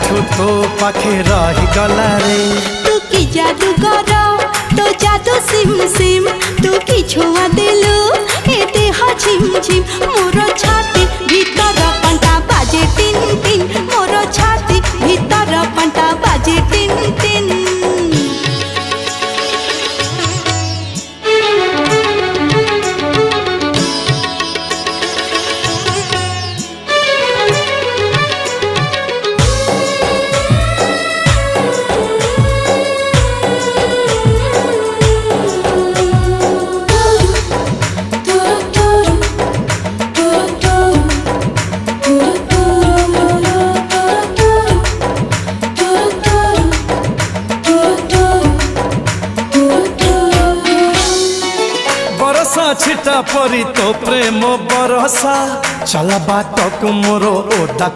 कालिठू तो पाखे रही गला रे। तू की जादू कर तो जादू सिम सिम तू की छुआ दिलु ए देह झिम झिम मोर छाती भीतर पंटा बाजे टिन टिन मोर छाती भीतर पंटा बाजे टिन टिन। छिटा परी तो प्रेम बरसा चल बात को मोर ओदा।